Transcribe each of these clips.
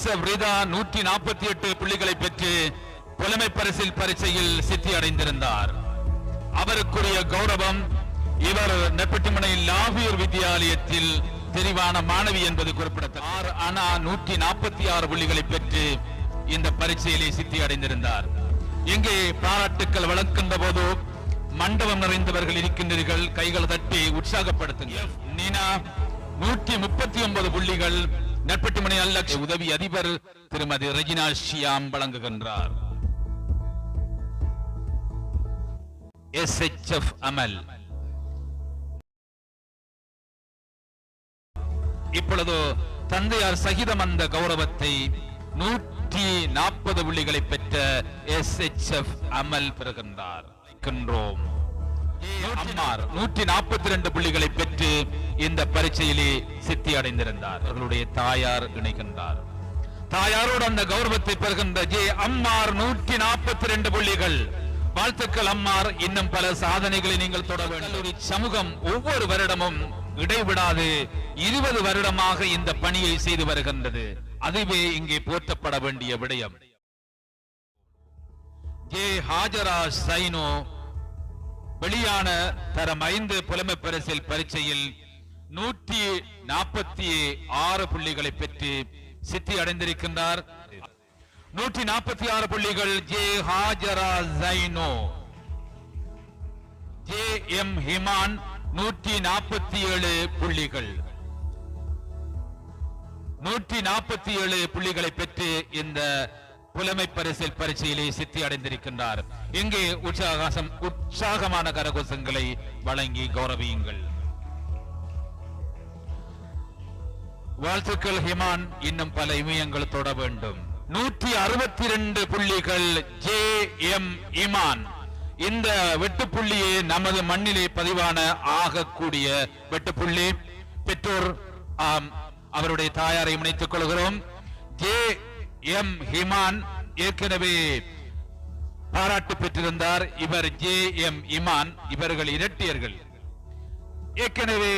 148 புள்ளிகளை பெற்று புலமை பரிசில் பரீட்சையில் சித்தி அடைந்திருந்தார். அவருக்குரிய கௌரவம் இவர் நெப்பட்டிமனை லாவியர் வித்தியாலயத்தில் தெரிவான மாணவி என்பது குறிப்பிடத்தக்கது. 146 புள்ளிகளை பெற்று இந்த பரீட்சையிலே சித்தி அடைந்திருந்தார். இங்கே பாராட்டுக்கள் வழங்குகின்ற போது மண்டபம் நிறைந்தவர்கள் இருக்கின்றீர்கள், கைகள் தட்டி உற்சாகப்படுத்துங்கள். நீனா 139 புள்ளிகள் நெப்பட்டிமனை அல்ல உதவி அதிபர் திருமதி ரெஜினா ஷியாம் வழங்குகின்றார். SHF அமல் இப்பொழுது தந்தையார் சகிதம் அந்த கௌரவத்தை 140 புள்ளிகளை பெற்ற SHF அமல் பெறுகின்றார். 142 புள்ளிகளை பெற்று இந்த பரீட்சையிலே சித்தி அடைந்திருந்தார். அவர்களுடைய தாயார் இணைகின்றார். தாயாரோடு அந்த கௌரவத்தை பெறுகின்ற ஜே அம்மார் 142 புள்ளிகள். வாழ்த்துக்கள் அம்மார், இன்னும் பல சாதனைகளை நீங்கள் தொட வேண்டும். சமூகம் ஒவ்வொரு வருடமும் இடைவிடாது 20 வருடமாக இந்த பணியை செய்து வருகின்றது. அதுவே இங்கே போற்றப்பட வேண்டிய விடயம். ஜே ஹாஜரா சைனோ வெளியான தரம் 5 புலமை பரிசில் பரீட்சையில் 146 புள்ளிகளை பெற்று சித்தி அடைந்திருக்கின்றார். 146 புள்ளிகள் J Hajara Saino. J M Himan 147 புள்ளிகள். 147 புள்ளிகளை பெற்று இந்த புலமை பரிசில் பரீட்சையிலே சித்தி அடைந்திருக்கின்றார். இங்கே உற்சாகமான கரகோஷங்களை வழங்கி கௌரவியுங்கள். வாழ்த்துக்கள் ஹிமான், இன்னும் பல இமயங்கள் தொட வேண்டும். 162 புள்ளிகள் ஜே எம் இமான். இந்த வெட்டுப்புள்ளியே நமது மண்ணிலே பதிவான ஆகக்கூடிய வெட்டுப்புள்ளி. பெற்றோர் அவருடைய தாயாரை இணைத்துக் கொள்கிறோம். ஜே எம் ஹிமான் ஏற்கனவே பாராட்டு பெற்றிருந்தார். இவர் ஜே எம் இமான், இவர்கள் இரட்டையர்கள். ஏற்கனவே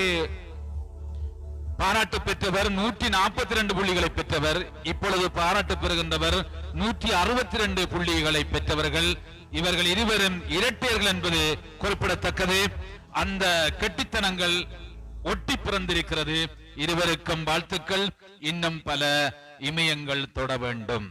பாராட்டு பெற்றவர் 142 புள்ளிகளை பெற்றவர். இப்பொழுது பாராட்டு பெறுகின்றவர் 162 புள்ளிகளை பெற்றவர்கள். இவர்கள் இருவரும் இரட்டையர்கள் என்பது குறிப்பிடத்தக்கது. அந்த கெட்டித்தனங்கள் ஒட்டி பிறந்திருக்கிறது. இருவருக்கும் வாழ்த்துக்கள். இன்னும் பல இமயங்கள் தொட வேண்டும்.